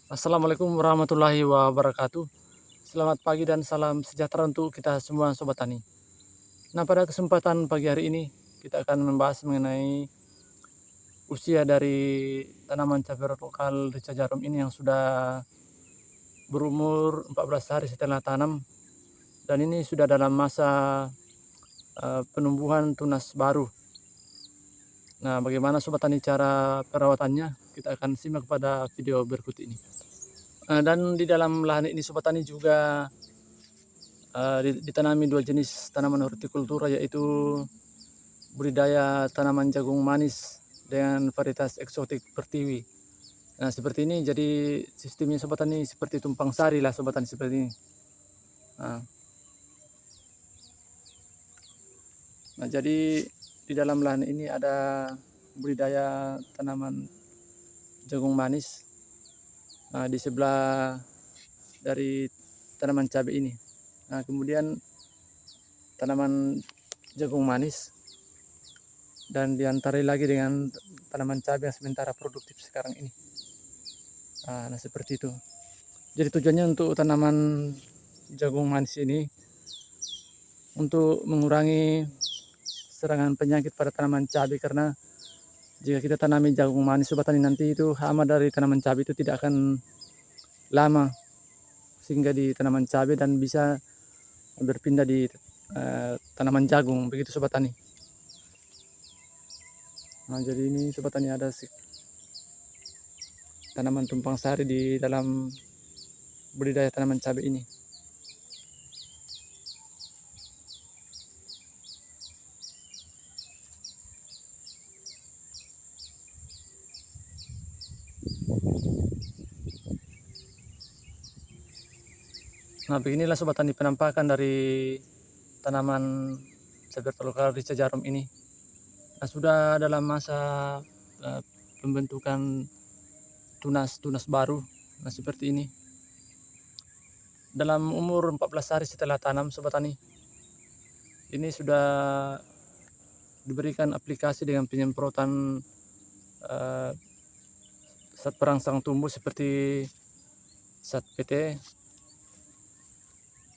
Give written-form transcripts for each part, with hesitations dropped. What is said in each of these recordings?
Assalamualaikum warahmatullahi wabarakatuh. Selamat pagi dan salam sejahtera untuk kita semua Sobat Tani. Nah, pada kesempatan pagi hari ini kita akan membahas mengenai usia dari tanaman cabai rawit lokal rica jarum ini yang sudah berumur 14 hari setelah tanam, dan ini sudah dalam masa penumbuhan tunas baru. Nah, bagaimana Sobat Tani cara perawatannya? Kita akan simak pada video berikut ini. Dan di dalam lahan ini Sobat Tani juga ditanami dua jenis tanaman hortikultura, yaitu budidaya tanaman jagung manis dengan varietas eksotik pertiwi. Nah, seperti ini jadi sistemnya Sobat Tani, seperti tumpang sari lah Sobat Tani, seperti ini. Nah, jadi di dalam lahan ini ada budidaya tanaman jagung manis di sebelah dari tanaman cabai ini. Nah, kemudian tanaman jagung manis dan diantara lagi dengan tanaman cabai yang sementara produktif sekarang ini. Nah, seperti itu. Jadi tujuannya untuk tanaman jagung manis ini untuk mengurangi serangan penyakit pada tanaman cabai, karena jika kita tanami jagung manis Sobat Tani, nanti itu hama dari tanaman cabai itu tidak akan lama sehingga di tanaman cabai dan bisa berpindah di tanaman jagung, begitu Sobat Tani. Nah, jadi ini Sobat Tani ada tanaman tumpang sari di dalam budidaya tanaman cabai ini. Nah, beginilah Sobat Tani penampakan dari tanaman cabai lokal rica jarum ini. Nah, sudah dalam masa pembentukan tunas baru. Nah, seperti ini. Dalam umur 14 hari setelah tanam Sobat Tani, ini sudah diberikan aplikasi dengan penyemprotan zat perangsang tumbuh seperti zat PT,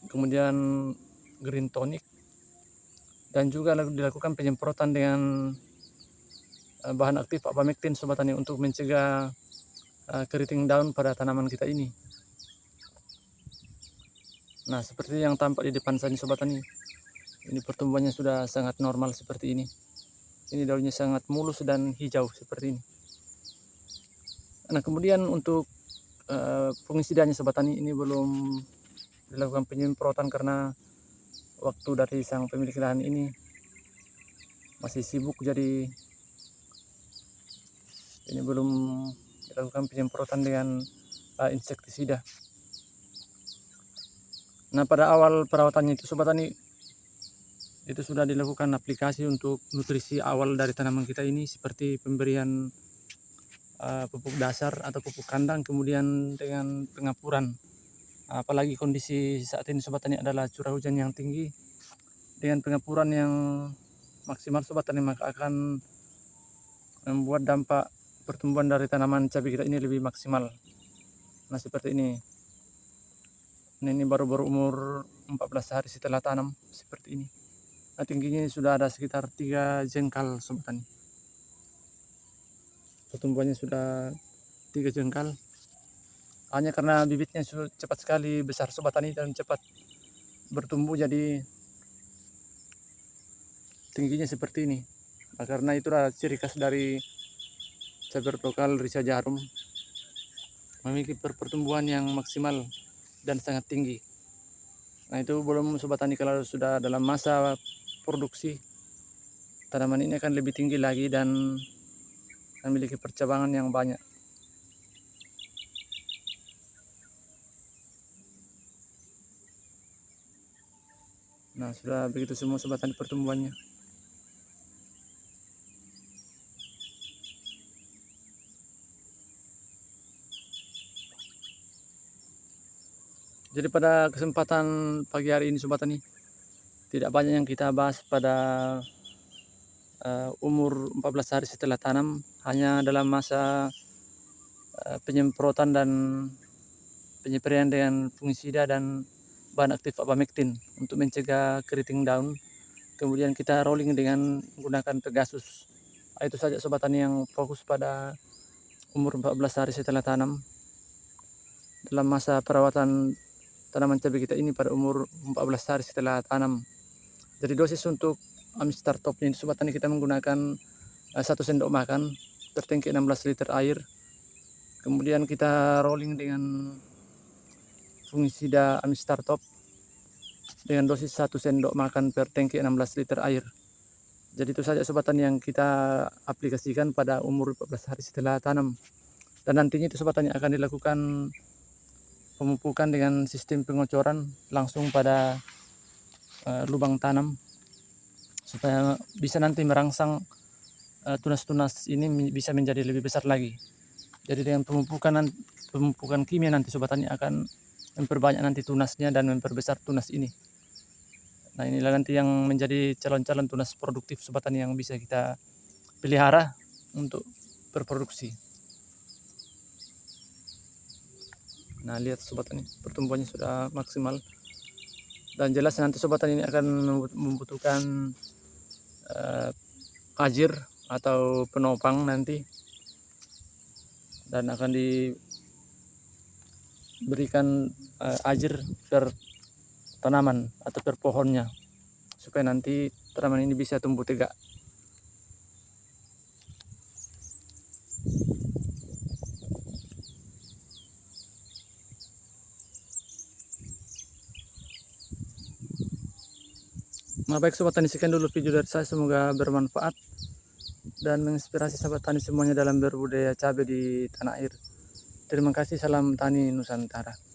kemudian green tonic, dan juga dilakukan penyemprotan dengan bahan aktif abamectin Sobat Tani untuk mencegah keriting daun pada tanaman kita ini. Nah, seperti yang tampak di depan saya Sobat Tani, ini pertumbuhannya sudah sangat normal seperti ini. Ini daunnya sangat mulus dan hijau seperti ini. Nah, kemudian untuk pengisiannya Sobat Tani, ini belum dilakukan penyemprotan karena waktu dari sang pemilik lahan ini masih sibuk, jadi ini belum dilakukan penyemprotan dengan insektisida. Nah, pada awal perawatannya itu Sobat Tani, itu sudah dilakukan aplikasi untuk nutrisi awal dari tanaman kita ini, seperti pemberian pupuk dasar atau pupuk kandang, kemudian dengan pengapuran. Apalagi kondisi saat ini Sobat Tani adalah curah hujan yang tinggi, dengan pengapuran yang maksimal Sobat Tani, maka akan membuat dampak pertumbuhan dari tanaman cabai kita ini lebih maksimal. Nah, seperti ini. Ini baru umur 14 hari setelah tanam seperti ini. Nah, tingginya sudah ada sekitar 3 jengkal Sobat Tani. Pertumbuhannya sudah 3 jengkal. Hanya karena bibitnya cepat sekali besar Sobat Tani dan cepat bertumbuh, jadi tingginya seperti ini. Nah, karena itulah ciri khas dari cabai lokal rica jarum, memiliki pertumbuhan yang maksimal dan sangat tinggi. Nah, itu belum Sobat Tani, kalau sudah dalam masa produksi, tanaman ini akan lebih tinggi lagi dan memiliki percabangan yang banyak. Nah, sudah begitu semua Sobat Tani pertumbuhannya. Jadi pada kesempatan pagi hari ini Sobat Tani, tidak banyak yang kita bahas pada umur 14 hari setelah tanam, hanya dalam masa penyemprotan dan penysprayan dengan fungisida dan bahan aktif abamectin untuk mencegah keriting daun. Kemudian kita rolling dengan menggunakan Pegasus. Itu saja sobat tani yang fokus pada umur 14 hari setelah tanam. Dalam masa perawatan tanaman cabai kita ini pada umur 14 hari setelah tanam. Jadi dosis untuk Amistar Top ini sobat tani kita menggunakan 1 sendok makan per tangki 16 liter air. Kemudian kita rolling dengan fungisida Amistar Top dengan dosis 1 sendok makan per tangki 16 liter air. Jadi itu saja sobat tani yang kita aplikasikan pada umur 14 hari setelah tanam. Dan nantinya itu sobat tani akan dilakukan pemupukan dengan sistem pengocoran langsung pada lubang tanam supaya bisa nanti merangsang tunas-tunas ini bisa menjadi lebih besar lagi. Jadi dengan pemupukan kimia nanti sobat tani akan memperbanyak nanti tunasnya dan memperbesar tunas ini. Nah, inilah nanti yang menjadi calon-calon tunas produktif sobat tani yang bisa kita pelihara untuk berproduksi. Nah, lihat sobat tani, pertumbuhannya sudah maksimal. Dan jelas nanti sobat tani ini akan membutuhkan ajir atau penopang nanti. Dan akan diberikan ajir per tanaman atau per pohonnya supaya nanti tanaman ini bisa tumbuh tegak. Nah, baik sobat tani, sekian dulu video dari saya, semoga bermanfaat dan menginspirasi sobat tani semuanya dalam berbudidaya cabai di tanah air. Terima kasih, salam tani Nusantara.